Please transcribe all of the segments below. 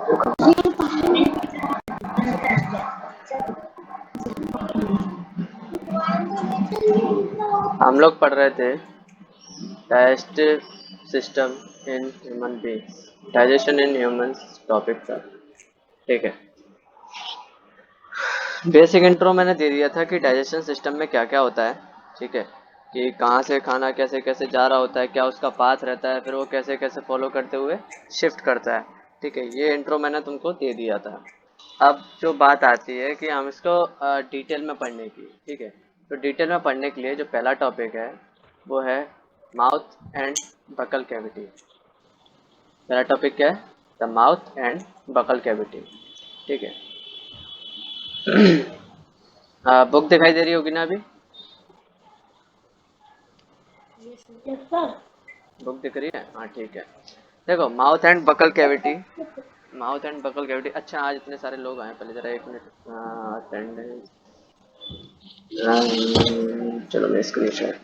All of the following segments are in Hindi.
हम लोग पढ़ रहे थे digestive system in human beings, digestion in humans topic था। ठीक है, बेसिक इंट्रो मैंने दे दिया था कि डाइजेशन सिस्टम में क्या क्या होता है। ठीक है, कि कहाँ से खाना कैसे कैसे जा रहा होता है, क्या उसका पाथ रहता है, फिर वो कैसे कैसे फॉलो करते हुए शिफ्ट करता है। ठीक है, ये इंट्रो मैंने तुमको दे दिया था। अब जो बात आती है कि हम इसको डिटेल में पढ़ने की। ठीक है, तो डिटेल में पढ़ने के लिए जो पहला टॉपिक है वो है माउथ एंड बकल कैविटी। पहला टॉपिक क्या है? The mouth and buccal cavity. ठीक है, बुक दिखाई दे रही होगी ना अभी? बुक दिख रही है? हाँ ठीक है। देखो, mouth and buccal cavity, mouth and buccal cavity. अच्छा, आज इतने सारे लोग आए, पहले जरा एक मिनट अटेंडेंस। चलो मैं स्क्रीन शेयर।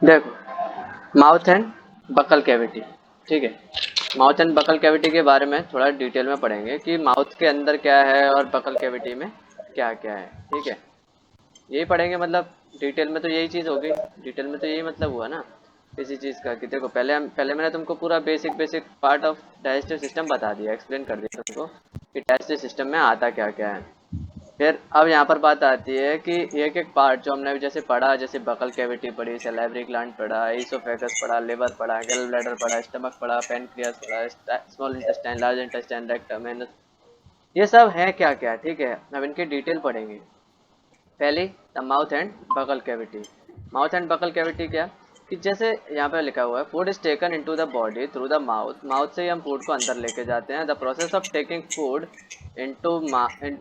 देखो, माउथ एंड बकल कैविटी। ठीक है, माउथ एंड बकल कैविटी के बारे में थोड़ा डिटेल में पढ़ेंगे कि माउथ के अंदर क्या है और बकल कैविटी में क्या क्या है। ठीक है, यही पढ़ेंगे, मतलब डिटेल में तो यही चीज़ होगी। डिटेल में तो यही मतलब हुआ ना किसी चीज़ का, कि देखो पहले मैंने तुमको पूरा basic basic part of digestive system बता दिया, एक्सप्लेन कर दिया तुमको कि डाइजेस्टिव सिस्टम में आता क्या क्या है। फिर अब यहाँ पर बात आती है कि एक एक पार्ट जो हमने जैसे पढ़ा, जैसे बकल कैविटी पढ़ी, सैलिवरी ग्लैंड पढ़ा, ईसोफेगस पढ़ा, लिवर पढ़ा, गैल ब्लैडर पढ़ा, स्टमक पढ़ा, पेनक्रियास पढ़ा, small intestine, large intestine, rectum, anus, ये सब है क्या क्या। ठीक है, अब इनकी डिटेल पढ़ेंगे। पहली, the mouth and buccal cavity. Mouth and buccal cavity क्या, कि जैसे यहाँ पे लिखा हुआ है, food is taken into the body through the mouth. Mouth से ही हम फूड को अंदर लेके जाते हैं। The process of taking food into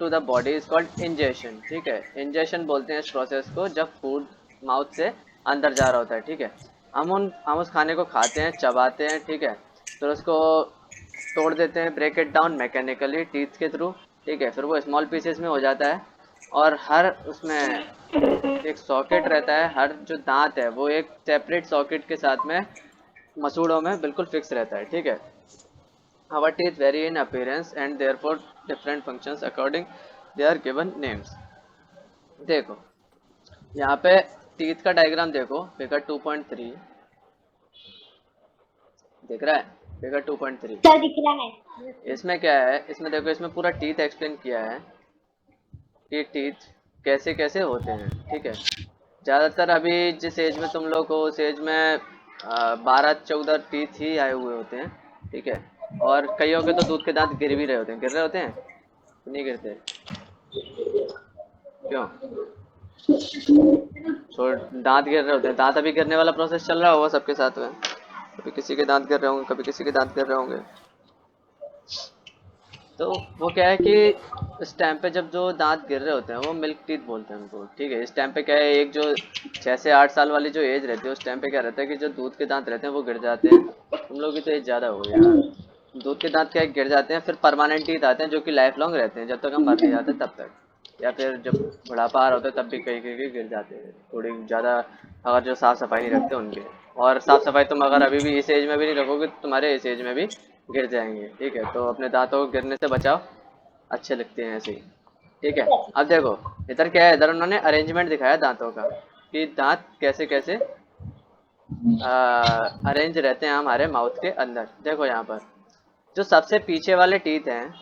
the body is called ingestion. ठीक है, इंजेशन बोलते हैं इस प्रोसेस को, जब फूड माउथ से अंदर जा रहा होता है। ठीक है, हम उस खाने को खाते हैं, चबाते हैं। ठीक है, फिर उसको तोड़ देते हैं, break it down mechanically teeth के थ्रू। ठीक है, फिर वो स्मॉल पीसेस में हो जाता है, और हर उसमें एक सॉकेट रहता है। हर जो दांत है वो एक सेपरेट सॉकेट के साथ में मसूड़ों में बिल्कुल फिक्स रहता है। ठीक है, our teeth vary in appearance and therefore different functions according they are given names। देखो यहाँ पे टीथ का डायग्राम देखो, फिगर 2.3 दिख रहा है? फिगर 2.3 दिख रहा है। इसमें क्या है, इसमें देखो, इसमें पूरा टीथ एक्सप्लेन किया है कि टीथ कैसे कैसे होते हैं। ठीक है, ज़्यादातर अभी जिस एज में तुम लोग हो उस एज में 12-14 टीथ ही आए हुए होते हैं। ठीक है, और कईयों के तो दूध के दांत गिर भी रहे होते हैं। गिर रहे होते हैं? नहीं गिरते? क्यों? छोड़, दांत गिर रहे होते हैं। दांत अभी गिरने वाला प्रोसेस चल रहा होगा सबके साथ में। कभी किसी के दांत गिर रहे होंगे, कभी किसी के दांत गिर रहे होंगे। तो वो क्या है कि इस टाइम पे जब जो दांत गिर रहे होते हैं वो मिल्क टीथ बोलते हैं उनको। ठीक है, इस टाइम पे क्या है, एक जो 6 से 8 साल वाली जो एज रहती है उस टाइम पे क्या रहता है कि जो दूध के दांत रहते हैं वो गिर जाते हैं। तुम लोग की तो एज ज़्यादा हो गई यार। दूध के दांत क्या है, गिर जाते हैं, फिर परमानेंट टीथ आते हैं जो कि लाइफ लॉन्ग रहते हैं, जब तक हम मर नहीं जाते तब तक, या फिर जब बुढ़ापा आ रहा होता है तब भी कहीं कहीं कहीं गिर जाते हैं थोड़ी ज़्यादा, अगर जो साफ़ सफाई नहीं रखते उनके। और साफ़ सफाई तुम अगर अभी भी इस एज में भी नहीं रखोगे तो तुम्हारे इस एज में भी गिर जाएंगे। ठीक है, तो अपने दांतों को गिरने से बचाओ, अच्छे लगते हैं ऐसे ही। ठीक है, अब देखो इधर क्या है, इधर उन्होंने अरेंजमेंट दिखाया दांतों का कि दांत कैसे कैसे अरेंज रहते हैं हमारे माउथ के अंदर। देखो यहाँ पर जो सबसे पीछे वाले टीथ हैं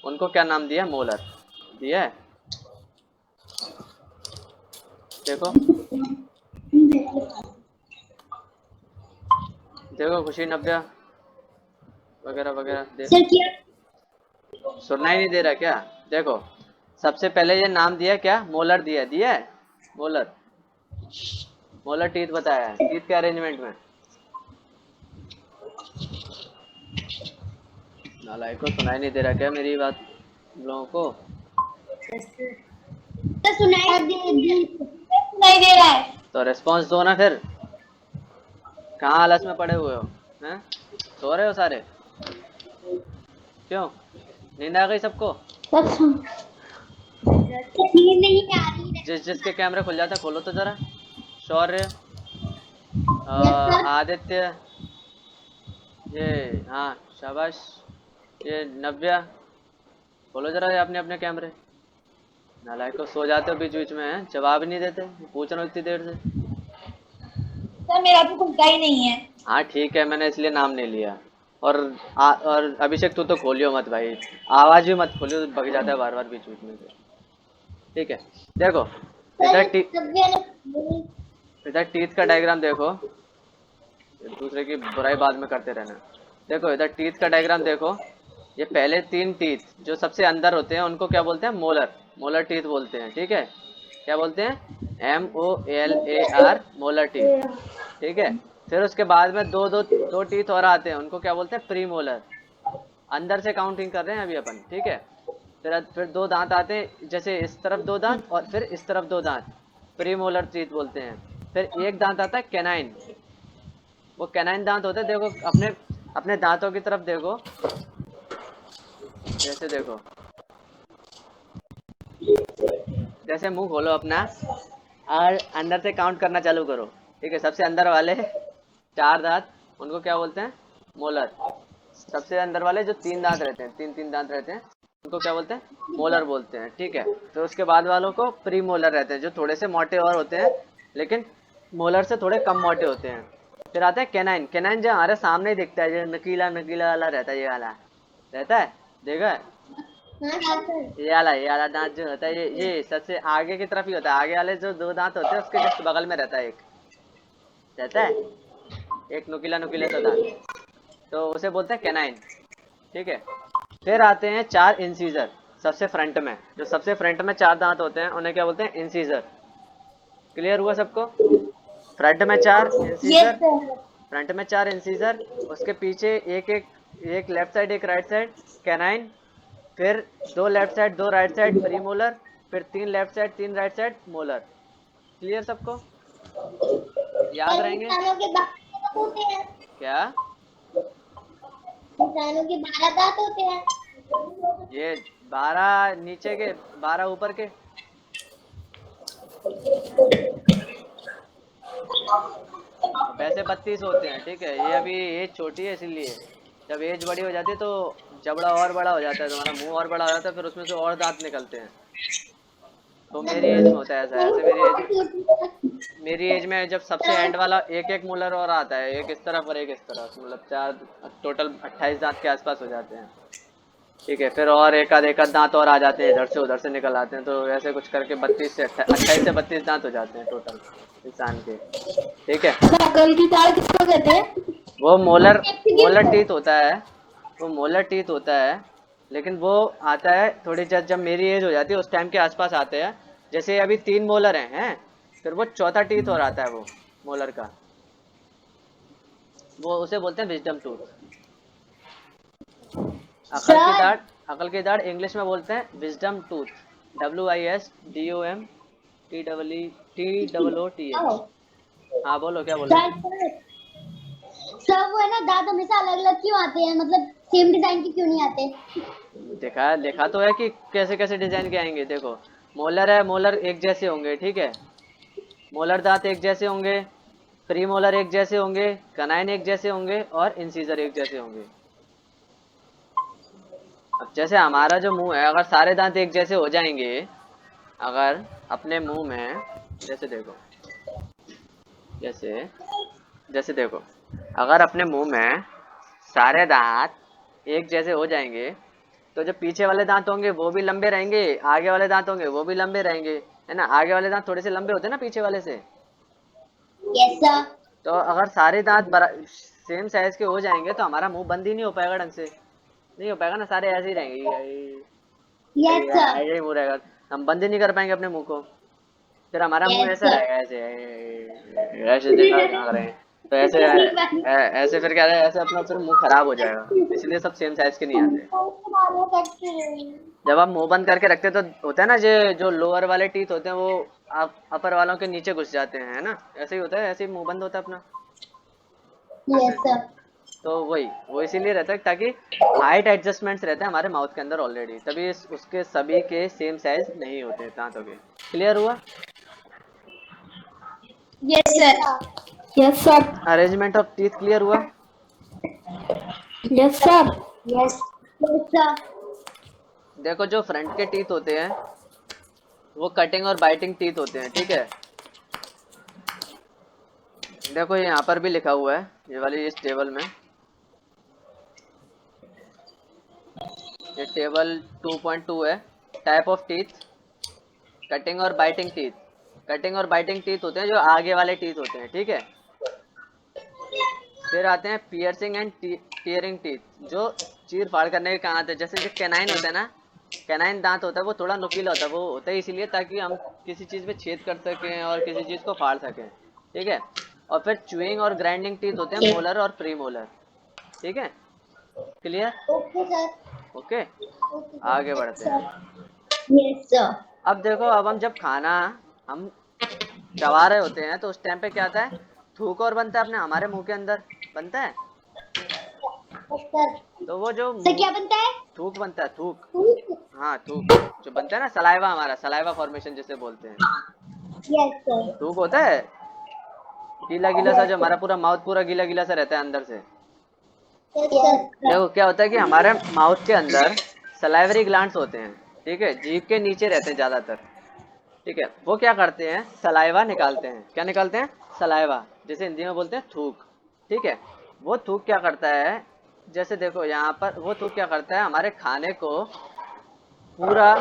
उनको क्या नाम दिया? मोलर दिया है। देखो देखो, खुशी, नव्या वगैरह वगैरह सर क्या? सुनना ही नहीं दे रहा क्या? देखो, सबसे पहले ये नाम दिया क्या? मोलर दिया, दिया है मोलर। मोलर टीथ बताया है, टीथ के अरेंजमेंट में। नालायक को सुनाई नहीं दे रहा क्या मेरी बात तुम लोगों को? तो सुनाई दे रहा है। तो रिस्पॉन्स दो ना फिर, कहाँ आलस में पड़े हुए हो? हैं, सो रहे हो सारे? क्यों, नींद आ गई सबको? नींद नहीं आ रही है। जिसके कैमरे खुल जाता खोलो तो जरा। शौर्य, आदित्य, ये हाँ शाबाश, ये नव्या, खोलो जरा ये अपने अपने कैमरे। नालायक को, सो जाते हो बीच बीच में, हैं जवाब ही नहीं देते, पूछ रहा हूँ इतनी देर से। सर मेरा तो खुलता ही नहीं है। हाँ ठीक है, मैंने इसलिए नाम नहीं लिया। और और अभिषेक तू तो खोलियो मत भाई, आवाज भी मत खोलियो, बग जाता है बार बार बीच बीच में से। ठीक है, देखो इधर सर नव्या ने इधर टीथ का डायग्राम देखो, एक दूसरे की बुराई बाद में करते रहना। देखो इधर टीथ का डायग्राम देखो, ये पहले तीन टीथ जो सबसे अंदर होते हैं उनको क्या बोलते हैं, मोलर, मोलर टीथ बोलते हैं, ठीक है। क्या बोलते हैं, MOLAR, मोलर टीथ, ठीक है। फिर उसके बाद में दो दो दो टीथ और आते हैं, उनको क्या बोलते हैं, प्री मोलर। अंदर से काउंटिंग कर रहे हैं अभी अपन, ठीक है। फिर दो दांत आते हैं, जैसे इस तरफ दो दांत और फिर इस तरफ दो दांत, प्री मोलर टीथ बोलते हैं। फिर एक दांत आता है कैनाइन, वो कैनाइन दांत होते हैं, देखो अपने अपने दांतों की तरफ देखो, जैसे देखो, जैसे मुंह खोलो अपना और अंदर से काउंट करना चालू करो, ठीक है। सबसे अंदर वाले चार दांत, उनको क्या बोलते हैं, मोलर। सबसे अंदर वाले जो तीन दांत रहते हैं, तीन तीन दांत रहते हैं, उनको क्या बोलते हैं, मोलर बोलते हैं, ठीक है। तो उसके बाद वालों को प्री मोलर रहते हैं, जो थोड़े से मोटे और होते हैं, लेकिन मोलर से थोड़े कम मोटे होते हैं। फिर आता है कैनाइन, कैनाइन जो हमारे सामने ही दिखता है, जो नकीला नकीला वाला रहता है, ये वाला रहता है, देखा है? हाँ सर। ये वाला दांत जो होता है, ये सबसे आगे की तरफ ही होता है, आगे वाले जो दो दांत होते हैं उसके जस्ट बगल में रहता है, एक रहता है, एक नुकीला नुकीला सा दांत, तो उसे बोलते हैं कैनाइन, ठीक है। फिर आते हैं चार इंसीजर, सबसे फ्रंट में, जो सबसे फ्रंट में चार दांत होते हैं उन्हें क्या बोलते हैं, इंसीजर। क्लियर हुआ सबको? फ्रंट में चार यस इंसीजर, सर। फ्रंट में चार इंसीजर, उसके पीछे एक एक, एक लेफ्ट साइड एक राइट साइड, कैनाइन। फिर दो लेफ्ट साइड दो राइट साइड, प्रीमोलर। फिर तीन लेफ्ट साइड तीन राइट साइड, मोलर। क्लियर सबको? याद सर रहेंगे इंसानों के 12 दांत होते हैं। क्या? इंसानों के 12 दांत होते हैं। ये 12 नीचे के, 12 ऊपर के। वैसे 32 होते हैं, ठीक है। ये अभी एज छोटी है इसीलिए, जब एज बड़ी हो जाती है तो जबड़ा और बड़ा हो जाता है, तुम्हारा मुंह और बड़ा हो जाता है, फिर उसमें से और दांत निकलते हैं। तो मेरी एज में होता है ऐसा, ऐसे मेरी एज में, बहुत होती है। मेरी एज में जब सबसे एंड वाला एक एक मोलर और आता है, एक इस तरफ और एक इस तरफ, मतलब चार, टोटल 28 दांत के आसपास हो जाते हैं, ठीक है। फिर और एक आध दांत और आ जाते हैं, इधर से उधर से निकल आते हैं, तो ऐसे कुछ करके 28 से 32 दांत हो जाते हैं टोटल इंसान के, ठीक है। नकल की तार किसको कहते हैं? वो मोलर, मोलर टीथ होता है, वो मोलर टीथ होता है, लेकिन वो आता है थोड़ी, जब मेरी एज हो जाती है उस टाइम के आसपास आते हैं। जैसे अभी तीन मोलर हैं, फिर वो चौथा टीथ और आता है वो मोलर का, वो उसे बोलते हैं विजडम टूथ। अकल की सर दाढ़, अकल की दाढ़ इंग्लिश में बोलते हैं विजडम टूथ, WISDOM TEETEETH। हाँ बोलो, क्या बोल रहे थे? सर सर वो है ना, दांत हमेशा अलग अलग क्यों आते हैं, मतलब सेम डिजाइन के क्यों नहीं आते? देखा, देखा तो है कि कैसे कैसे डिजाइन के आएंगे। देखो मोलर है, मोलर एक जैसे होंगे, ठीक है, मोलर दांत एक जैसे होंगे, प्री मोलर एक जैसे होंगे, कनाइन एक जैसे होंगे और इंसीजर एक जैसे होंगे। अब जैसे हमारा जो मुंह है, अगर सारे दांत एक जैसे हो जाएंगे, अगर अपने मुंह में, जैसे देखो, जैसे जैसे देखो, अगर अपने मुंह में सारे दांत एक जैसे हो जाएंगे, तो जो पीछे वाले दांत होंगे वो भी लंबे रहेंगे, आगे वाले दांत होंगे वो भी लंबे रहेंगे, है ना। आगे वाले दांत थोड़े से लंबे होते हैं ना पीछे वाले से। Yes sir. तो अगर सारे दांत सेम साइज के हो जाएंगे तो हमारा मुंह बंद ही नहीं हो पाएगा ढंग से, नहीं हो पाएगा ना, सारे ऐसे ही रहेंगे, यस सर। ऐसे ही मुंह रहेगा, हम बंद ही नहीं कर पाएंगे अपने मुंह को। फिर हमारा मुंह यस ऐसा सर। रहेगा, ऐसे ऐसे देखा कहाँ रहे हैं, तो ऐसे ऐसे फिर क्या है, ऐसे अपना फिर मुंह खराब हो जाएगा, इसलिए सब सेम साइज के नहीं आते। जब आप मुंह बंद करके रखते हैं तो होता है ना, जो लोअर वाले टीथ होते हैं वो आप अपर वालों के नीचे घुस जाते हैं, है ना, ऐसे ही होता है, ऐसे ही मुंह बंद होता है अपना। Yes sir. तो वही, वो इसीलिए रहता है ताकि हाइट एडजस्टमेंट्स रहते हैं हमारे माउथ के अंदर ऑलरेडी, तभी उसके सभी के सेम साइज नहीं होते दांतों के। क्लियर हुआ? Yes sir. Yes sir. Arrangement of teeth clear हुआ? Yes sir. Yes sir. देखो जो फ्रंट के टीथ होते हैं वो कटिंग और बाइटिंग टीथ होते हैं, ठीक है। देखो ये यहाँ पर भी लिखा हुआ है, ये वाली इस टेबल में, ये टेबल 2.2 है। टाइप ऑफ टीथ, कटिंग और बाइटिंग टीथ। कटिंग और बाइटिंग टीथ होते हैं जो आगे वाले टीथ होते हैं, ठीक है। फिर आते हैं पियर्सिंग एंड टीयरिंग टीथ, जो चीर फाड़ करने के काम आते हैं। जैसे जो कैनाइन होता है ना, कैनाइन दांत होता है वो थोड़ा नुकीला होता है, वो होता है इसीलिए ताकि हम किसी चीज़ में छेद कर सकें और किसी चीज़ को फाड़ सकें, ठीक है। और फिर च्यूइंग और ग्राइंडिंग टीथ होते हैं मोलर और प्री मोलर, ठीक है। Clear? Okay sir. Okay, okay आगे बढ़ते हैं। सर। Yes sir. अब देखो, अब हम जब खाना हम चबा रहे होते हैं तो उस टाइम पे क्या आता है, थूक और बनता है अपने हमारे मुंह के अंदर, बनता है। सर तो वो जो सर क्या मुंह, बनता है? थूक बनता है, थूक। यस हाँ थूक, जो बनता है ना, सलाइवा, हमारा सलाइवा फॉर्मेशन जिसे बोलते हैं, सर। थूक होता है। गीला गीला सा, जो हमारा पूरा माउथ पूरा गीला गीला सा रहता है अंदर से। Yes sir. देखो क्या होता है कि हमारे माउथ के अंदर सलाइवरी ग्लैंड्स होते हैं, ठीक है, जीभ के नीचे रहते हैं ज्यादातर, ठीक है। वो क्या करते हैं, सलाइवा निकालते हैं। क्या निकालते हैं? सलाइवा, जैसे हिंदी में बोलते हैं थूक, ठीक है। वो थूक क्या करता है, जैसे देखो यहाँ पर, वो थूक क्या करता है, हमारे खाने को पूरा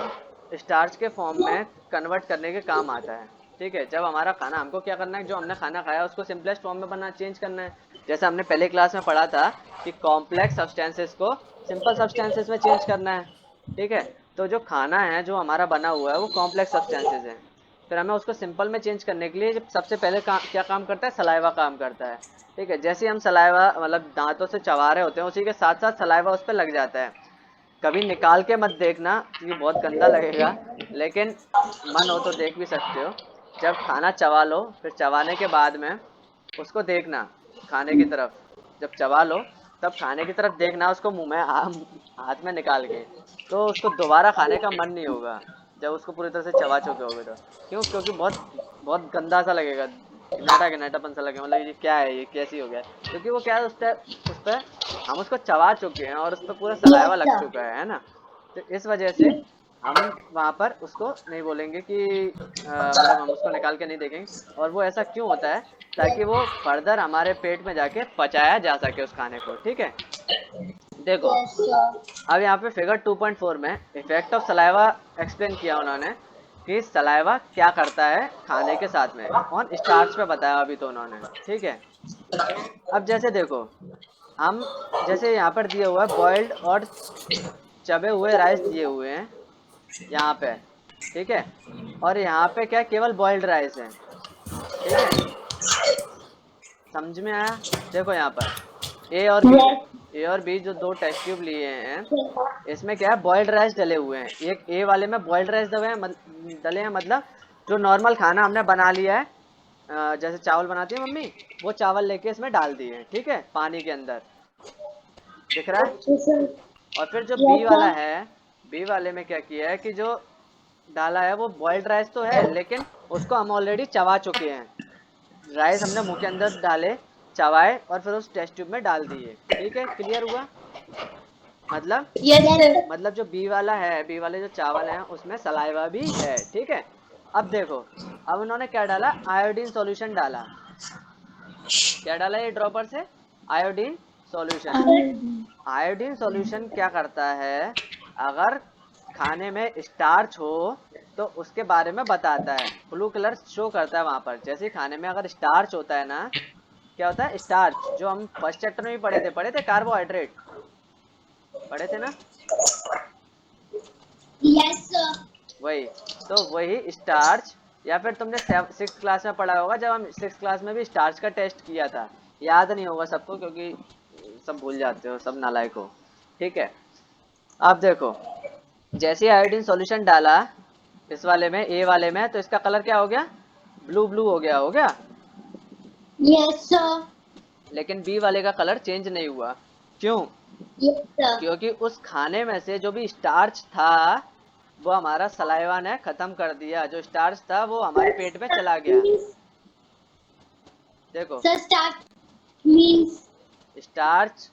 स्टार्च के फॉर्म में कन्वर्ट करने के काम आता है, ठीक है। जब हमारा खाना, हमको क्या करना है, जो हमने खाना खाया उसको सिंपलेस्ट फॉर्म में बना चेंज करना है। जैसे हमने पहले क्लास में पढ़ा था कि कॉम्प्लेक्स सब्सटेंसेस को सिंपल सब्सटेंसेस में चेंज करना है, ठीक है। तो जो खाना है जो हमारा बना हुआ है वो कॉम्प्लेक्स सब्सटेंसेस है। फिर हमें उसको सिंपल में चेंज करने के लिए जब सबसे पहले क्या काम करता है, सलाइवा काम करता है, ठीक है। जैसे हम सलाइवा मतलब दांतों से चबा रहे होते हैं, उसी के साथ साथ सलाइवा उस पर लग जाता है। कभी निकाल के मत देखना क्योंकि बहुत गंदा लगेगा, लेकिन मन हो तो देख भी सकते हो। जब खाना चबा लो, फिर चबाने के बाद में उसको देखना खाने की तरफ, जब चबा लो तब खाने की तरफ देखना उसको, मुंह में हाथ में निकाल के, तो उसको दोबारा खाने का मन नहीं होगा जब उसको पूरी तरह से चबा चुके होगे तो। क्यों? क्योंकि बहुत बहुत गंदा सा लगेगा, घिनाटा घिनाटापन सा लगेगा, मतलब ये क्या है, ये कैसी हो गया। क्योंकि वो क्या है, उस पर हम उसको चबा चुके हैं और उस पर पूरा सलाइवा लग सर। चुका है ना। तो इस वजह से हम वहाँ पर उसको नहीं बोलेंगे कि मतलब हम उसको निकाल के नहीं देखेंगे। और वो ऐसा क्यों होता है, ताकि वो फर्दर हमारे पेट में जाके पचाया जा सके उस खाने को, ठीक है। देखो यस सर। अब यहाँ पे फिगर 2.4 में इफेक्ट ऑफ सलाइवा एक्सप्लेन किया उन्होंने कि सलाइवा क्या करता है खाने के साथ में, ऑन स्टार्च पे बताया अभी तो उन्होंने, ठीक है। अब जैसे देखो, हम जैसे यहाँ पर दिए हुआ है बॉइल्ड और चबे हुए राइस दिए हुए हैं यहाँ पे, ठीक है। और यहाँ पे क्या, केवल बॉइल्ड राइस है, ठीक है। समझ में आया? देखो यहाँ पर ए और बी में, ए और बी जो दो टेस्ट ट्यूब लिए हैं, इसमें क्या है, बॉइल्ड राइस डले हुए हैं। एक ए वाले में बॉइल्ड राइस डले हैं, मतलब जो नॉर्मल खाना हमने बना लिया है, जैसे चावल बनाती है मम्मी, वो चावल लेके इसमें डाल दिए हैं, ठीक है, पानी के अंदर, दिख रहा है। Okay sir. और फिर जो बी यस वाला सर। है, बी वाले में क्या किया है कि जो डाला है वो बॉइल्ड राइस तो है, लेकिन उसको हम ऑलरेडी चबा चुके हैं। राइस हमने मुंह के अंदर डाले, चबाए और फिर उस टेस्ट ट्यूब में डाल दिए, ठीक है। क्लियर हुआ? मतलब यस सर। मतलब जो बी वाला है, बी वाले जो चावल हैं उसमें सलाइवा भी है, ठीक है। अब देखो, अब उन्होंने क्या डाला, आयोडीन सॉल्यूशन डाला। क्या डाला ये ड्रॉपर से? Iodine solution. आयोडीन सॉल्यूशन क्या करता है, अगर खाने में स्टार्च हो तो उसके बारे में बताता है, ब्लू कलर शो करता है वहां पर। जैसे खाने में अगर स्टार्च होता है ना, क्या होता है, स्टार्च, जो हम फर्स्ट चैप्टर में भी पढ़े थे कार्बोहाइड्रेट, पढ़े थे ना, यस सर। वही। तो वही स्टार्च, या फिर तुमने 6th क्लास में पढ़ा होगा, जब हम 6th क्लास में भी स्टार्च का टेस्ट किया था। याद नहीं होगा सबको क्योंकि सब भूल जाते हो, सब नालायक हो, ठीक है। अब देखो, जैसे आयोडीन सॉल्यूशन डाला इस वाले में, ए वाले में, तो इसका कलर क्या हो गया, ब्लू ब्लू हो गया। Yes sir. लेकिन बी वाले का कलर चेंज नहीं हुआ, क्यों? Yes sir. क्योंकि उस खाने में से जो भी स्टार्च था वो हमारा सलाइवा ने खत्म कर दिया, जो स्टार्च था वो हमारे पेट में चला गया। देखो sir starch means starch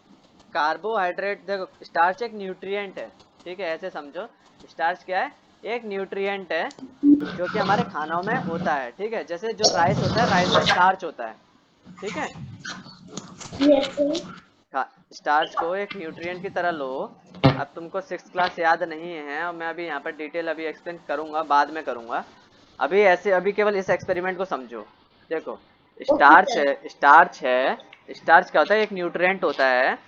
carbohydrate, देखो स्टार्च एक न्यूट्रिएंट है, ठीक है, ऐसे समझो। स्टार्च क्या है? एक न्यूट्रिएंट है जो कि हमारे खानों में होता है, ठीक है। जैसे जो राइस होता है, राइस में स्टार्च होता है, ठीक है। Yes sir. स्टार्च को एक न्यूट्रिएंट की तरह लो। अब तुमको 6th क्लास याद नहीं है और मैं अभी यहाँ पर डिटेल अभी एक्सप्लेन करूंगा, बाद में करूंगा। अभी ऐसे अभी केवल इस एक्सपेरिमेंट को समझो। देखो ओके स्टार्च सर। है, स्टार्च है। स्टार्च क्या होता है? एक न्यूट्रिएंट होता है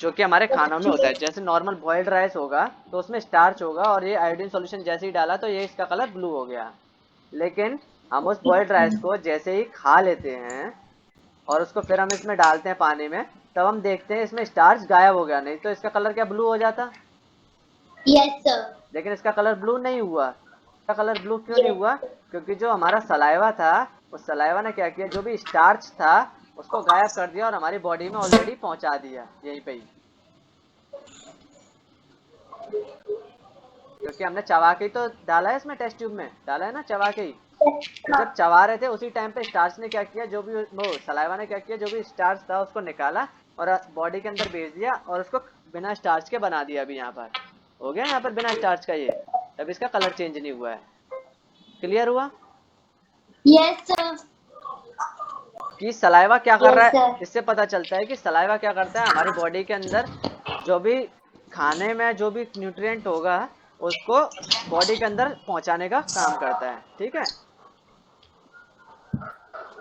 जो कि हमारे खानों में होता ओके है। जैसे नॉर्मल बॉइल्ड राइस होगा तो उसमें स्टार्च होगा, और ये आयोडीन सॉल्यूशन जैसे ही डाला तो ये इसका कलर ब्लू हो गया। लेकिन हम उस बॉइल्ड राइस को जैसे ही खा लेते हैं और उसको फिर हम इसमें डालते हैं पानी में, तब हम देखते हैं इसमें स्टार्च गायब हो गया, नहीं तो इसका कलर क्या ब्लू हो जाता। Yes sir. लेकिन इसका कलर ब्लू नहीं हुआ। इसका कलर ब्लू क्यों नहीं हुआ? यस क्योंकि जो हमारा सलाइवा था, उस सलाइवा ने क्या किया, जो भी स्टार्च था उसको गायब कर दिया और हमारी बॉडी में ऑलरेडी पहुंचा दिया यहीं पे ही। क्योंकि हमने चबा के ही तो डाला है, इसमें टेस्ट ट्यूब में डाला है ना, चबा के ही। तो जब चबा रहे थे उसी टाइम पे स्टार्च ने क्या किया, जो भी वो सलाइवा ने क्या किया, जो भी स्टार्च था उसको निकाला और बॉडी के अंदर भेज दिया और उसको बिना स्टार्च के बना दिया। अभी यहाँ पर हो गया, यहाँ पर बिना स्टार्च का ये, तब इसका कलर चेंज नहीं हुआ है। क्लियर हुआ सर। कि सलाइवा क्या कर रहा यस है? सर। इससे पता चलता है कि सलाइवा क्या करता है, हमारी बॉडी के अंदर जो भी खाने में जो भी न्यूट्रिएंट होगा उसको बॉडी के अंदर पहुंचाने का काम करता है, ठीक है।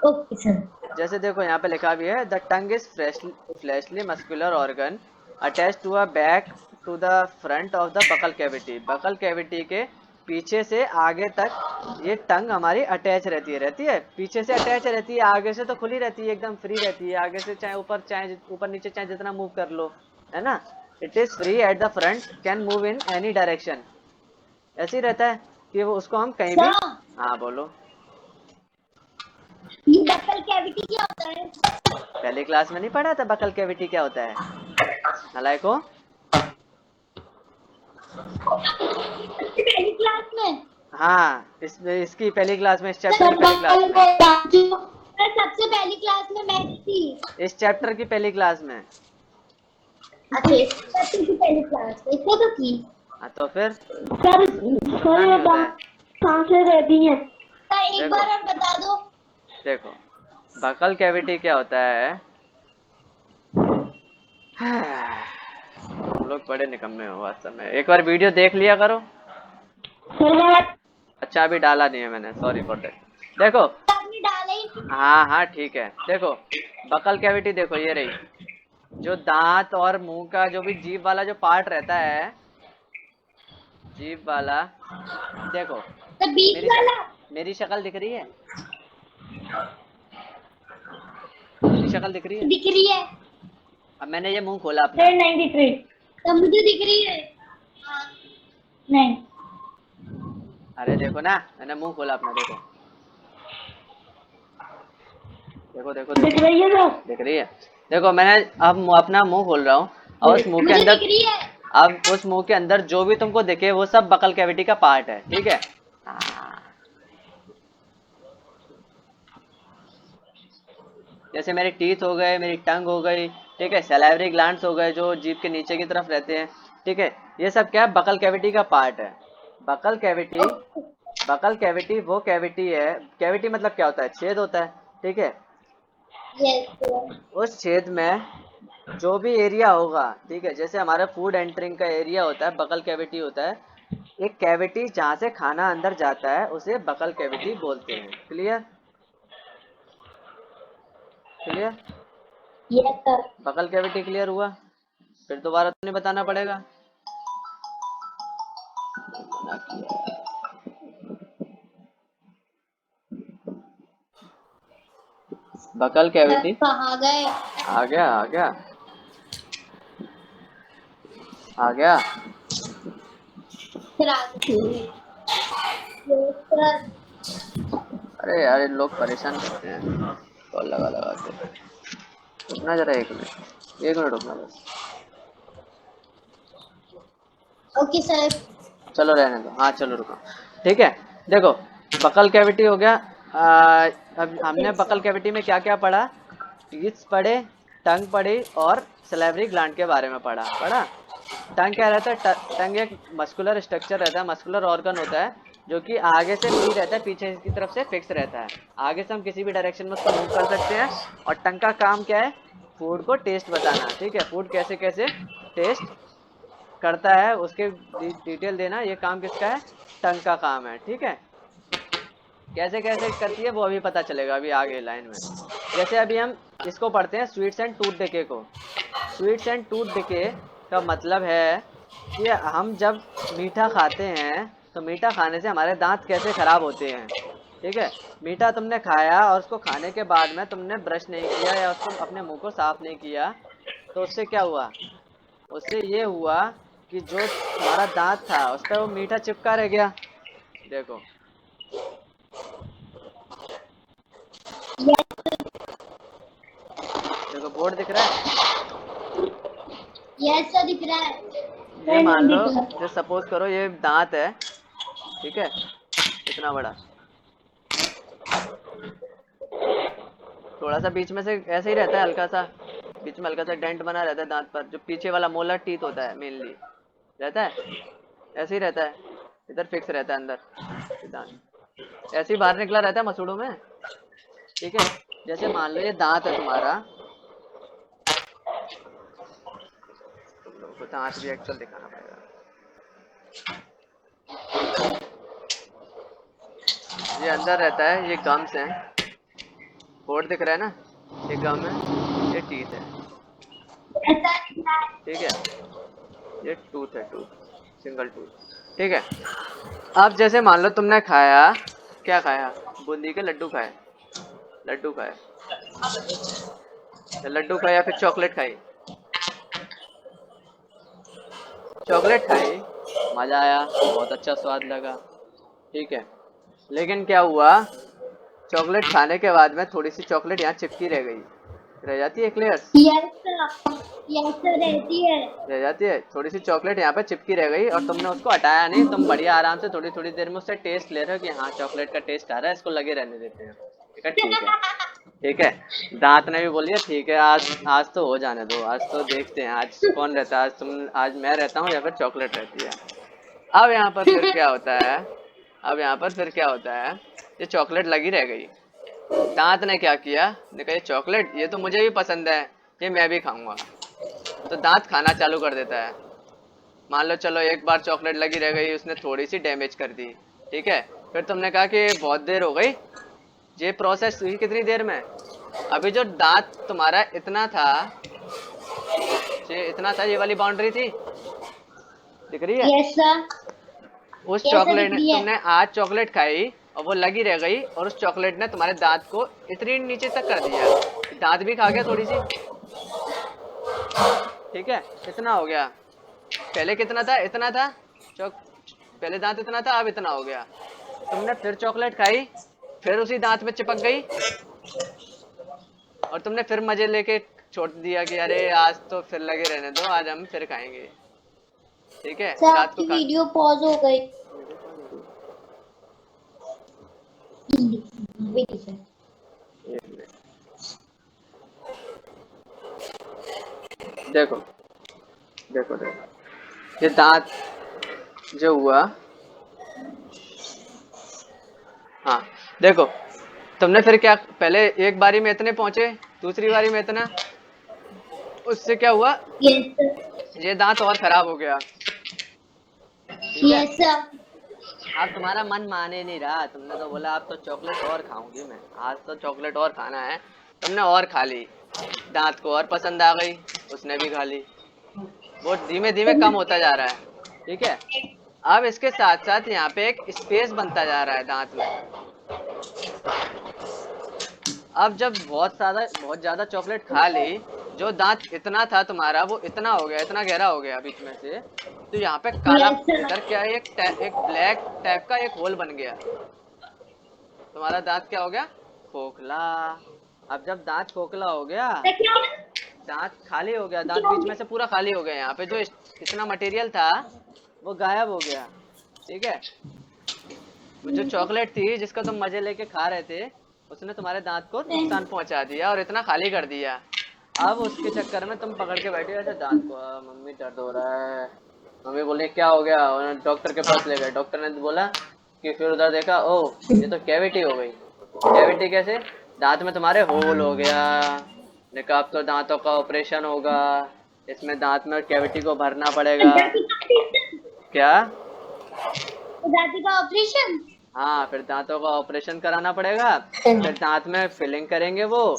Okay sir. जैसे देखो यहाँ पे लिखा भी है, the tongue is fleshy muscular organ attach to a back to the front of the buccal cavity. Buccal cavity के पीछे से आगे तक ये टंग हमारी अटैच रहती है, पीछे से अटैच रहती है, आगे से तो खुली रहती है, एकदम फ्री रहती है। आगे से चाहे ऊपर नीचे चाहे जितना मूव कर लो, है ना। It is free at the front, can move in any direction. ऐसे ही रहता है कि वो उसको हम कहीं भी। सर हाँ बोलो। ये बकल कैविटी क्या होता है? पहली क्लास में नहीं पढ़ा था बकल कैविटी क्या होता है, नलायको? पहली क्लास में? हाँ, इसकी पहली क्लास में, इस चैप्टर की सर पहली क्लास में। सबसे पहली क्लास में मैं थी। इस चैप्टर की पहली क्लास में। अच्छा सबसे की पहली क्लास में इसको तो थी। हाँ तो फिर सर इतना नहीं ये होता है। बात कहाँ से रहती है? सर एक देखो बार और बता दो। देखो बकल कैविटी क्या होता है। तुम लोग बड़े निकम्मे हो वास्तव में, एक बार वीडियो देख लिया करो। अच्छा अभी डाला नहीं है मैंने, सॉरी फॉर दैट। देखो आपने डाला ही नहीं। हाँ हाँ ठीक है, देखो बकल कैविटी देखो ये रही, जो दांत और मुंह का जो भी जीभ वाला जो पार्ट रहता है, जीभ वाला, देखो तो बीच मेरी वाला मेरी शक्ल दिख रही है, मेरी शक्ल दिख रही है। दिख रही है? अब मैंने ये मुंह खोला अपना, नहीं दिख रही। तो मुझे दिख रही है। नहीं। अरे देखो ना, मैंने मुंह खोला अपना, देखो देखो देखो दिख देखो, रही है तो दिख रही है। देखो मैंने अब अपना मुंह खोल रहा हूँ और उस मुंह के मुझे अंदर, दिख रही है। अब उस मुंह के अंदर जो भी तुमको दिखे वो सब बकल कैविटी का पार्ट है, ठीक है। हाँ। जैसे मेरे टीथ हो गए, मेरी टंग हो गई, ठीक है, सैलिवरी ग्लैंड्स हो गए जो जीभ के नीचे की तरफ रहते हैं, ठीक है। ये सब क्या है, बकल कैविटी का पार्ट है। बकल कैविटी, बकल कैविटी वो कैविटी है, कैविटी मतलब क्या होता है, छेद होता है, ठीक है। यस उस छेद में जो भी एरिया होगा, ठीक है, जैसे हमारा फूड एंटरिंग का एरिया होता है, बकल कैविटी होता है। एक कैविटी जहाँ से खाना अंदर जाता है उसे बकल कैविटी बोलते हैं। Clear clear, yes sir. Buccal cavity clear हुआ? फिर दोबारा तो नहीं बताना पड़ेगा। बकल कैविटी कहाँ गए? आ गया आ गया आ गया। फिर आगे। सर अरे यार इन लोग परेशान करते हैं कॉल लगा लगा के। रुकना जरा, एक मिनट रुकना बस। Okay sir. चलो रहने दो, हाँ चलो रुको, ठीक है। देखो बकल कैविटी हो गया, अब हमने बकल कैविटी में क्या क्या पढ़ा? टीथ पढ़े, टंग पढ़ी और सलेवरी ग्लैंड के बारे में पढ़ा। टंग क्या रहता है? टंग एक मस्कुलर स्ट्रक्चर रहता है, मस्कुलर ऑर्गन होता है जो कि आगे से फ्री रहता है, पीछे की तरफ से फिक्स रहता है। आगे से हम किसी भी डायरेक्शन में उसको मूव कर सकते हैं। और टंग का काम क्या है? फूड को टेस्ट बताना, ठीक है। फूड कैसे कैसे टेस्ट करता है उसके डिटेल देना, ये काम किसका है? टंग का काम है, ठीक है। कैसे कैसे करती है वो अभी पता चलेगा अभी आगे लाइन में। जैसे अभी हम इसको पढ़ते हैं, स्वीट्स एंड टूथ डिके को। स्वीट्स एंड टूथ डिके का मतलब है कि हम जब मीठा खाते हैं तो मीठा खाने से हमारे दांत कैसे खराब होते हैं, ठीक है। मीठा तुमने खाया और उसको खाने के बाद में तुमने ब्रश नहीं किया या उसको अपने मुंह को साफ नहीं किया, तो उससे क्या हुआ? उससे ये हुआ कि जो तुम्हारा दांत था उस पर वो मीठा चिपका रह गया। देखो, देखो बोर्ड दिख रहा है? यस सर दिख रहा है। ये सर मान नहीं लो, दिख रहा। जो सपोज करो ये दांत है, ठीक है, इतना बड़ा। थोड़ा सा बीच में से ऐसे ही रहता है, हल्का सा बीच में हल्का सा डेंट बना रहता है दांत पर, जो पीछे वाला मोलर टीथ होता है मेनली रहता है, ऐसे ही रहता है। इधर फिक्स रहता है अंदर, ये दांत ऐसे ही बाहर निकला रहता है मसूड़ों में, ठीक है। जैसे मान लो ये दांत है तुम्हारा, तुम लोगों को दांत भी एक्चुअल दिखाना पड़ेगा। ये अंदर रहता है, ये गम्स हैं, बोर्ड दिख रहा है ना, ये गम है, ये टीथ है, ऐसा दिख रहा है। ठीक है। ये टूथ है, टूथ, सिंगल टूथ, ठीक है। अब जैसे मान लो तुमने खाया, क्या खाया? बूंदी के लड्डू खाए, लड्डू खाए, या लड्डू खाए या फिर चॉकलेट खाई, चॉकलेट खाई, मजा आया, बहुत अच्छा स्वाद लगा, ठीक है। लेकिन क्या हुआ? चॉकलेट खाने के बाद में थोड़ी सी चॉकलेट यहाँ चिपकी रह गई, रह जाती है एक layers, yes sir, yes sir रहती है। रह जाती है थोड़ी सी चॉकलेट यहाँ पे चिपकी रह गई, और तुमने उसको हटाया नहीं, तुम बढ़िया आराम से थोड़ी थोड़ी देर में उससे टेस्ट ले रहे हो कि हाँ चॉकलेट का टेस्ट आ रहा है, इसको लगे रहने देते हैं, ठीक है, ठीक है, ठीक है। दांत ने भी बोलिए ठीक है, आज आज तो हो जाने दो, आज तो देखते हैं आज कौन रहता है, आज मैं रहता हूँ या फिर चॉकलेट रहती है। अब यहाँ पर फिर क्या होता है? अब यहाँ पर फिर क्या होता है? ये चॉकलेट लगी रह गई, दांत ने क्या किया? ने कहा ये चॉकलेट, ये तो मुझे भी पसंद है, ये मैं भी खाऊंगा। तो दांत खाना चालू कर देता है। मान लो चलो एक बार चॉकलेट लगी रह गई, उसने थोड़ी सी डैमेज कर दी, ठीक है। फिर तुमने कहा कि बहुत देर हो गई, ये प्रोसेस हुई कितनी देर में? अभी जो दांत तुम्हारा इतना था, ये इतना था, ये वाली बाउंड्री थी, दिख रही है? यस सर, उस यस सर चॉकलेट दिख ने, रही है। तुमने आज चॉकलेट खाई और वो लगी रह गई, और उस चॉकलेट ने तुम्हारे दांत को इतनी नीचे तक कर दिया, दांत भी खा गया थोड़ी सी, ठीक है। इतना हो गया। पहले कितना था? इतना था, चौक पहले दांत इतना था, अब इतना हो गया। तुमने फिर चॉकलेट खाई, फिर उसी दांत में चिपक गई, और तुमने फिर मजे लेके छोड़ दिया कि अरे आज तो फिर लगे रहने दो, आज हम फिर खाएंगे, ठीक है। सर दांत को आपकी खा, वीडियो पॉज हो गई। Wait sir. एक मिनट, देखो देखो देखो, ये दांत जो हुआ, हाँ देखो, तुमने फिर क्या, पहले एक बारी में इतने पहुंचे, दूसरी बारी में इतना, उससे क्या हुआ? यस सर, ये दांत और खराब हो गया, ठीक है। Yes sir. अब तुम्हारा मन माने नहीं रहा, तुमने तो बोला अब तो चॉकलेट और खाऊंगी मैं, आज तो चॉकलेट और खाना है, तुमने और खा ली, दांत को और पसंद आ गई, उसने भी खा ली, वो धीमे धीमे कम होता जा रहा है, ठीक है। अब इसके साथ साथ यहाँ पे एक स्पेस बनता जा रहा है दांत में। अब जब बहुत ज्यादा चॉकलेट खा ली, जो दांत इतना था तुम्हारा वो इतना हो गया, इतना गहरा हो गया बीच में से, तो यहाँ पे काला, यस सर। इधर क्या है, एक ब्लैक टाइप का एक होल बन गया, तुम्हारा दांत क्या हो गया? खोखला। अब जब दांत खोखला हो गया, दांत खाली हो गया, दांत बीच में से पूरा खाली हो गया, यहाँ पे जो इतना मटेरियल था वो गायब हो गया, ठीक है। जो चॉकलेट थी जिसका तुम मजे लेके खा रहे थे, उसने तुम्हारे दांत को नुकसान पहुंचा दिया और इतना खाली कर दिया। अब उसके चक्कर में तुम पकड़ के बैठे हो ऐसे दांत को, मम्मी दर्द हो रहा है। मम्मी बोले क्या हो गया, उन्होंने डॉक्टर के पास ले गए। डॉक्टर ने बोला कि फिर उधर देखा, ओ ये तो कैविटी हो गई। कैविटी कैसे? दांत में तुम्हारे होल हो गया। देखा अब तो दांतों का ऑपरेशन होगा, इसमें दांत में कैविटी को भरना पड़ेगा। क्या? दादी का ऑपरेशन। हाँ, फिर दांतों का ऑपरेशन कराना पड़ेगा, फिर दांत में फिलिंग करेंगे वो।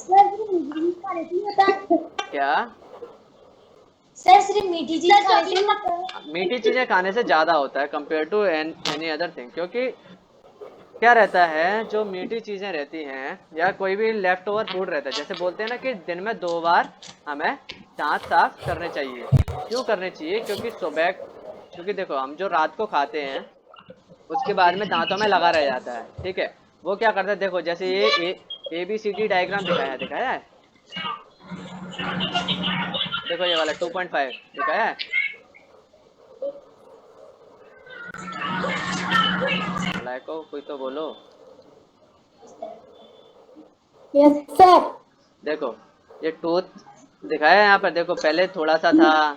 क्या? सर सिर्फ मीठी चीज खाने से होता है। मीठी चीजें खाने से ज्यादा होता है compare to any other thing, क्योंकि क्या रहता है, जो मीठी चीजें रहती हैं या कोई भी लेफ्ट ओवर फूड रहता है, जैसे बोलते हैं ना कि दिन में 2 बार हमें दांत साफ करने चाहिए। क्यों करने चाहिए? क्योंकि सुबह, क्योंकि देखो हम जो रात को खाते हैं उसके बाद में दांतों में लगा रह जाता है, ठीक है। वो क्या करता है, देखो जैसे ये ABCD डायग्राम दिखाया दिखाया है, देखो ये वाला 2.5 दिखाया है। लाइको कोई तो बोलो। Yes sir. देखो ये टूथ दिखाया है यहाँ पर, देखो पहले थोड़ा सा था,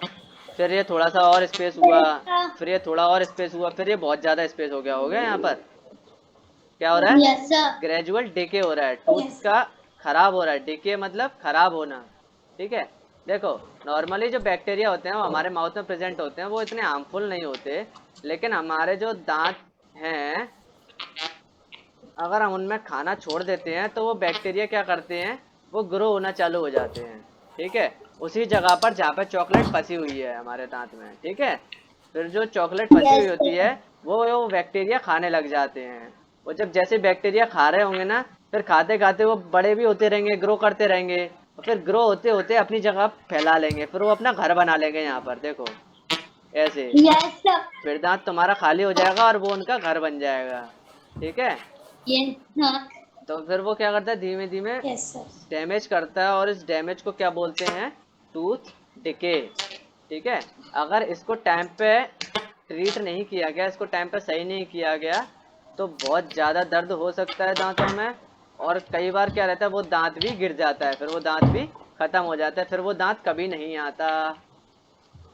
फिर ये थोड़ा सा और स्पेस हुआ, फिर ये थोड़ा और स्पेस हुआ, फिर ये बहुत ज्यादा स्पेस हो गया यहाँ पर। क्या हो रहा है? Yes sir. ग्रेजुअल डिके हो रहा है टूथ यस। का, खराब हो रहा है। डिके मतलब खराब होना, ठीक है। देखो नॉर्मली जो बैक्टीरिया होते हैं वो हमारे माउथ में प्रेजेंट होते हैं, वो इतने हार्मफुल नहीं होते, लेकिन हमारे जो दांत हैं, अगर हम उनमें खाना छोड़ देते हैं तो वो बैक्टीरिया क्या करते हैं, वो ग्रो होना चालू हो जाते हैं, ठीक है। उसी जगह पर जहाँ पे चॉकलेट फंसी हुई है हमारे दांत में, ठीक है। फिर जो चॉकलेट फंसी हुई यस होती है वो बैक्टीरिया खाने लग जाते हैं। वो जब जैसे बैक्टीरिया खा रहे होंगे ना, फिर खाते खाते वो बड़े भी होते रहेंगे, ग्रो करते रहेंगे, और फिर ग्रो होते होते अपनी जगह फैला लेंगे, फिर वो अपना घर बना लेंगे यहाँ पर, देखो ऐसे। Yes sir. फिर दांत तुम्हारा खाली हो जाएगा और वो उनका घर बन जाएगा, ठीक है। Yes sir. तो फिर वो क्या करता है, धीमे धीमे यस सर। डैमेज करता है, और इस डैमेज को क्या बोलते हैं, टूथ डिके, ठीक है। अगर इसको टाइम पे ट्रीट नहीं किया गया, इसको टाइम पे सही नहीं किया गया, तो बहुत ज़्यादा दर्द हो सकता है दांतों में। और कई बार क्या रहता है, वो दांत भी गिर जाता है, फिर वो दांत भी खत्म हो जाता है, फिर वो दांत कभी नहीं आता।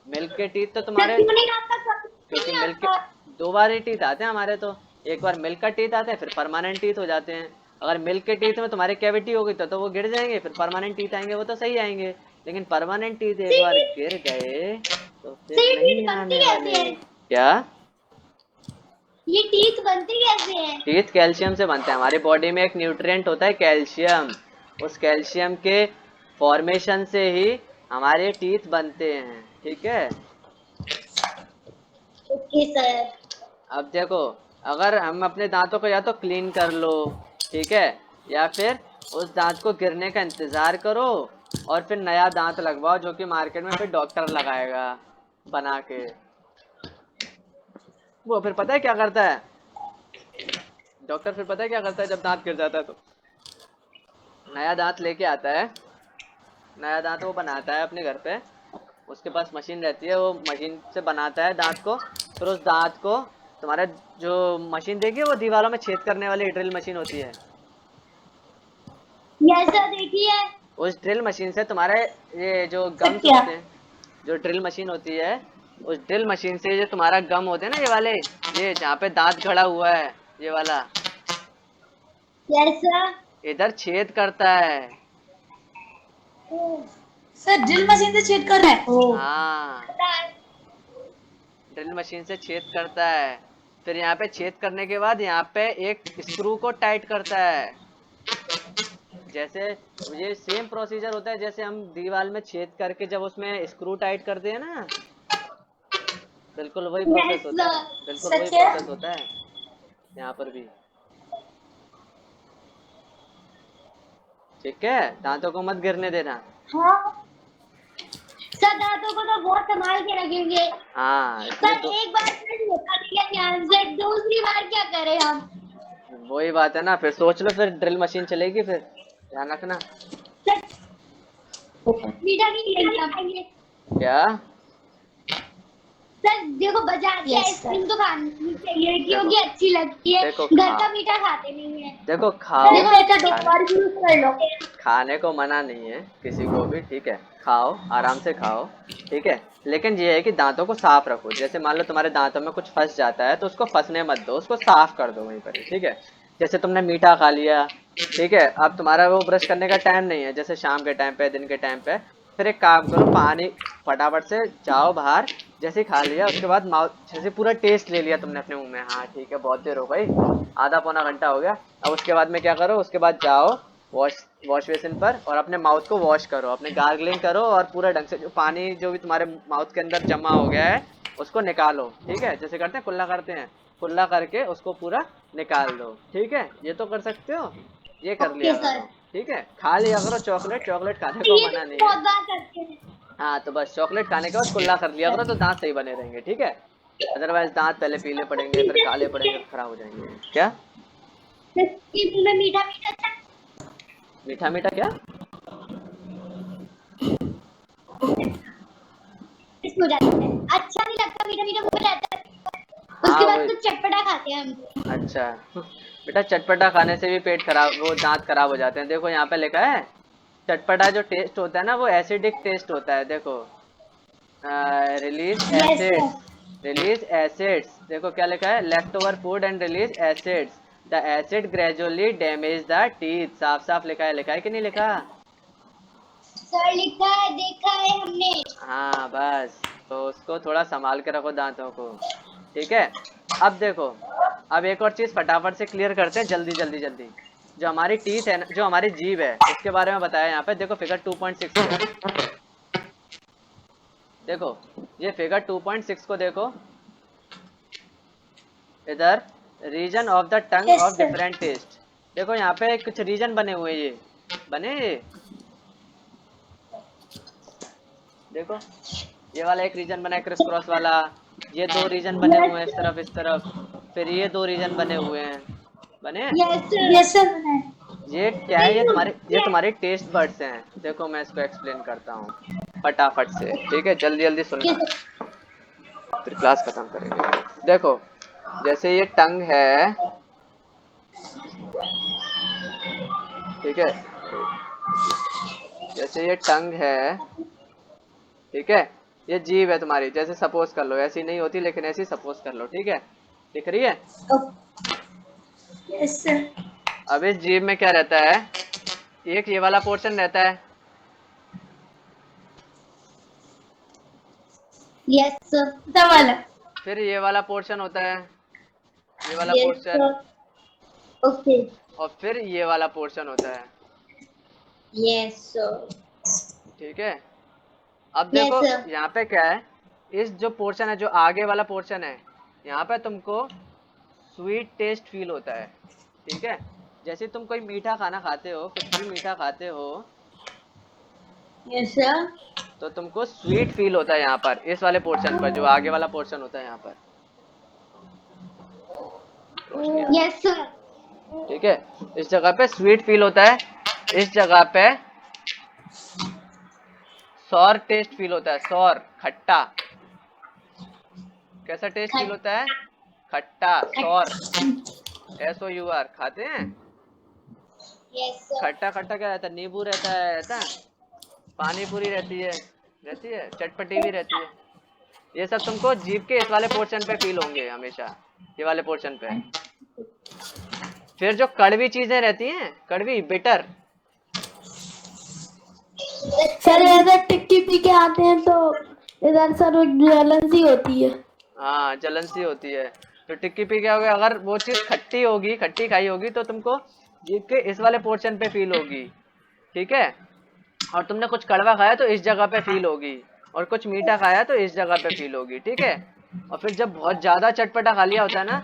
मिल्क के टीथ तो सर तुम्हारे, क्यों नहीं आता, सर क्यों क्योंकि नहीं मिल्क के आता? 2 बार ही टीथ आते हैं हमारे तो। एक बार मिल्क का टीथ आता है, फिर परमानेंट टीथ हो जाते हैं। अगर मिल्क के टीथ में तुम्हारे कैविटी होगी तो वो गिर जाएंगे, फिर परमानेंट टीथ आएंगे, वो तो सही आएंगे। लेकिन परमानेंट टीथ एक बार सीट गिर गए तो फिर सीट नहीं बनती आने कैसे वाले। है? क्या? ये टीथ बनती कैसे है? टीथ कैल्शियम से बनते हैं, हमारी बॉडी में एक न्यूट्रिएंट होता है कैल्शियम, उस कैल्शियम के फॉर्मेशन से ही हमारे टीथ बनते हैं, ठीक है। Okay sir. अब देखो, अगर हम अपने दांतों को या तो क्लीन कर लो, ठीक है, या फिर उस दांत को गिरने का इंतजार करो और फिर नया दांत लगवाओ, जो कि मार्केट में फिर डॉक्टर लगाएगा बना के। वो फिर पता है क्या करता है, डॉक्टर फिर पता है क्या करता है, जब दांत गिर जाता है तो नया दांत लेके आता है। नया दांत वो बनाता है अपने घर पे, उसके पास मशीन रहती है, वो मशीन से बनाता है दांत को। फिर उस दांत को तुम्हारे, जो मशीन देखिए वो दीवारों में छेद करने वाली ड्रिल मशीन होती है, यस सर देखिए। उस ड्रिल मशीन से तुम्हारे ये जो सर गम्स क्या? होते हैं, जो ड्रिल मशीन होती है, उस ड्रिल मशीन से जो तुम्हारा गम होते हैं ना, ये वाले, ये जहाँ पे दांत गड़ा हुआ है, ये वाला, यस सर। इधर छेद करता है। सर ड्रिल मशीन से छेद कर रहा है। ओ हाँ, पता है। ड्रिल मशीन से छेद करता है। फिर यहाँ पे छेद करने के बाद यहाँ पे एक स्क्रू को टाइट करता है। जैसे ये सेम प्रोसीजर होता है जैसे हम दीवार में छेद करके जब उसमें स्क्रू टाइट करते हैं ना, बिल्कुल वही प्रोसेस यस होता है, सर। बिल्कुल वही सच है। प्रोसेस होता है यहाँ पर भी, ठीक है। दांतों को मत गिरने देना। हाँ सर दांतों को तो बहुत संभाल के रखेंगे। हाँ, इसलिए सर एक बार फिर धोखा दिया ध्यान से, दूसरी बार क्या करें हम? वही बात है ना, फिर सोच लो, फिर ड्रिल मशीन चलेगी, फिर ध्यान रखना। सर मीठा नहीं खाएंगे आप? क्या? सर देखो बाजार की आइसक्रीम तो खानी चाहिए क्योंकि अच्छी लगती है, देखो घर का मीठा खाते नहीं है। देखो खाओ, देखो ऐसा 2 बार यूज कर लो। खाने को मना नहीं है किसी को भी, ठीक है, खाओ आराम से खाओ, ठीक है, लेकिन ये है कि दांतों को साफ रखो। जैसे मान लो तुम्हारे दांतों में कुछ फंस जाता है तो उसको फंसने मत दो, उसको साफ कर दो वहीं पर ही, ठीक है। जैसे तुमने मीठा खा लिया, ठीक है, अब तुम्हारा वो ब्रश करने का टाइम नहीं है, जैसे शाम के टाइम पे, दिन के टाइम पे, फिर एक काम करो, पानी फटाफट से जाओ बाहर, जैसे ही खा लिया उसके बाद माउथ, जैसे पूरा टेस्ट ले लिया तुमने अपने मुंह में, हाँ ठीक है, बहुत देर हो गई, आधा पौना घंटा हो गया, अब उसके बाद में क्या करो, उसके बाद जाओ वॉश वॉश बेसिन पर और अपने माउथ को वॉश करो, अपने गार्गलिंग करो और पूरा ढंग से जो पानी जो भी तुम्हारे माउथ के अंदर जमा हो गया है उसको निकालो, ठीक है, जैसे करते हैं कुल्ला करते हैं, कुल्ला करके उसको पूरा निकाल दो, ठीक है, ये तो कर सकते हो, ये कर ओके लिया सर। करो, ठीक है, खा लिया करो चॉकलेट, चॉकलेट खाने को ये तो मना नहीं है। बहुत बार करते हैं। हाँ तो बस चॉकलेट खाने के बाद कुल्ला कर लिया करो तो दांत सही बने रहेंगे, ठीक है, अदरवाइज दांत पहले पीले पड़ेंगे फिर काले पड़ेंगे फिर खराब हो जाएंगे। क्या इसके मुंह में मीठा मीठा मीठा मीठा क्या? टेस्ट हो जाता है, अच्छा नहीं लगता, मीठा मीठा मुंह में रहता है। हाँ उसके बाद वो, कुछ चटपटा खाते हैं हम। अच्छा बेटा चटपटा खाने से भी पेट खराब, वो दांत खराब हो जाते हैं, देखो यहाँ पे लिखा है चटपटा जो टेस्ट होता है ना वो एसिडिक टेस्ट होता है, देखो release yes sir. Acids, release acids, देखो क्या लिखा है, left over food and release acids, the acid gradually damage the teeth, साफ साफ लिखा है कि नहीं लिखा? सर लिखा है, देखा है हमने। हाँ बस, तो उसको थोड़ा संभाल के रखो दांतों को, ठीक है। अब देखो, अब एक और चीज फटाफट से क्लियर करते हैं, जल्दी जल्दी जल्दी, जो हमारी टीथ है ना, जो हमारी जीभ है उसके बारे में बताया यहाँ पे, देखो फिगर 2.6 पे है, देखो ये फिगर 2.6 को देखो, इधर region of the tongue yes of sir. Different taste, देखो यहाँ पे कुछ रीजन बने हुए हैं, ये बने ये, देखो ये वाला एक रीजन बना है क्रिस क्रॉस वाला, ये दो रीजन बने हुए हैं इस तरफ, फिर ये दो रीजन बने हुए हैं, बने हैं? यस सर बना है। ये क्या है, ये तुम्हारे टेस्ट बड्स हैं, देखो मैं इसको एक्सप्लेन करता हूँ फटाफट से, ठीक है, जल्दी जल्दी सुनना फिर क्लास खत्म करेंगे। देखो जैसे ये टंग है, ठीक है, जैसे ये टंग है, ठीक है, ये जीभ है तुम्हारी, जैसे सपोज कर लो, ऐसी नहीं होती लेकिन ऐसी सपोज कर लो, ठीक है, दिख रही है? Yes sir. अब इस जीभ में क्या रहता है, एक ये वाला पोर्शन रहता है, यस सर वाला। फिर ये वाला पोर्शन होता है, ये वाला यस पोर्शन, सर। ओके। और फिर ये वाला पोर्शन होता है, यस सर। ठीक है। अब यस देखो सर। यहाँ पे क्या है, इस जो पोर्शन है, जो आगे वाला पोर्शन है, यहाँ पे तुमको स्वीट टेस्ट फील होता है, ठीक है, जैसे तुम कोई मीठा खाना खाते हो, कुछ भी मीठा खाते हो, यस सर। तो तुमको स्वीट फील होता है यहाँ पर, इस वाले पोर्शन पर, जो आगे वाला पोर्शन होता है यहाँ पर, रोशनी आ, यस सर। ठीक है, इस जगह पे स्वीट फील होता है, इस जगह पे सॉर टेस्ट फील होता है, सॉर खट्टा, कैसा टेस्ट फील होता है, खट्टा, सॉर, SOUR, खाते हैं, यस सर। खट्टा खट्टा क्या रहता है, नींबू रहता है, पानी पूरी रहती है, चटपटी भी रहती है, ये सब तुमको जीभ के इस वाले पोर्शन पे फील होंगे हमेशा, ये वाले पोर्शन पे। फिर जो कड़वी चीजें रहती हैं, कड़वी बिटर, सर ऐसा टिक्की पी के आते हैं तो इधर सर जलन सी होती है। हाँ जलन सी होती है, तो टिक्की पी क्या होगा, अगर वो चीज खट्टी होगी, खट्टी खाई होगी तो तुमको जीभ के इस वाले पोर्शन पे फील होगी, ठीक है, और तुमने कुछ कड़वा खाया तो इस जगह पे फील होगी, और कुछ मीठा खाया तो इस जगह पे फील होगी, ठीक है। और फिर जब बहुत ज्यादा चटपटा खा लिया होता है ना,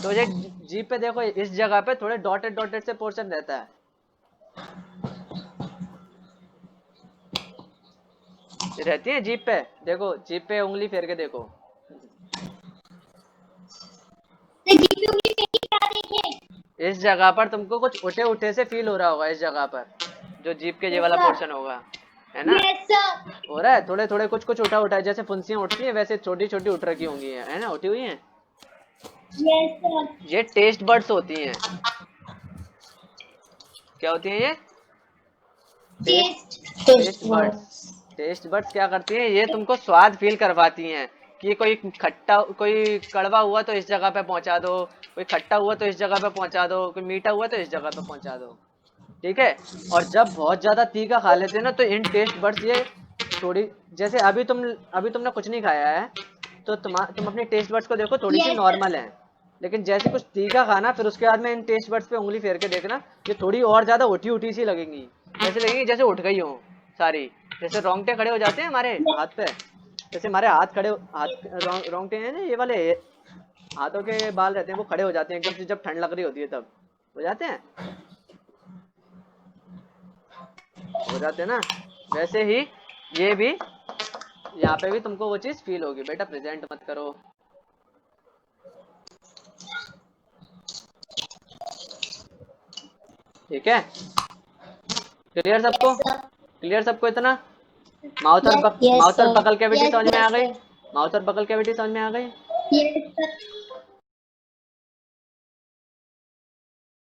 तो ये जीभ पे देखो इस जगह पे थोड़े डॉटेड डॉटेड से पोर्शन रहता है, रहती है जीभ पे, देखो जीभ पे उंगली फेर के देखो, इस जगह पर तुमको कुछ उठे उठे से फील हो रहा होगा, इस जगह पर जो जीभ के ये वाला पोर्शन होगा, है ना? Yes sir. हो रहा है, थोड़े थोड़े कुछ कुछ उठा उठा है, जैसे फुंसियां उठती हैं वैसे छोटी छोटी उठ रखी होंगी, है ना, उठी हुई हैं। Yes sir. ये टेस्ट बर्ड्स होती हैं। क्या होती हैं ये? Taste taste taste birds. Words. Taste birds क्या करती हैं, ये तुमको स्वाद फील करवाती हैं कि कोई खट्टा, कोई कड़वा हुआ तो इस जगह पे पहुंचा दो, कोई खट्टा हुआ तो इस जगह पे पहुंचा दो, कोई मीठा हुआ तो इस जगह पे पहुंचा दो। ठीक है। और जब बहुत ज्यादा तीखा खा लेते हैं ना, तो इन टेस्ट बड्स ये थोड़ी, जैसे अभी तुमने कुछ नहीं खाया है, तो तुम अपनी टेस्ट बड्स को देखो, थोड़ी सी यस सर। नॉर्मल है। लेकिन जैसे कुछ तीखा खाना, फिर उसके बाद में इन टेस्ट बड्स पे उंगली फेर के देखना, ये थोड़ी और ज्यादा उठी उठी सी लगेंगी, ऐसे लगेंगी जैसे उठ गई हो सारी। जैसे रोंगटे खड़े हो जाते हैं हमारे हाथ पे, जैसे हमारे हाथ रोंगटे हैं ना, ये वाले हाथों के बाल रहते हैं, वो खड़े हो जाते हैं एकदम से जब ठंड लग रही होती है, तब हो जाते हैं, हो जाते हैं ना। वैसे ही ये भी, यहाँ पे भी तुमको वो चीज फील होगी। बेटा प्रेजेंट मत करो। ठीक है, क्लियर सबको? Yes sir. क्लियर सबको इतना? यस यस माउथ और सर। बकल कैविटी यस समझ में आ यस गई? सर। माउथ और बकल कैविटी समझ में आ गई? Yes sir.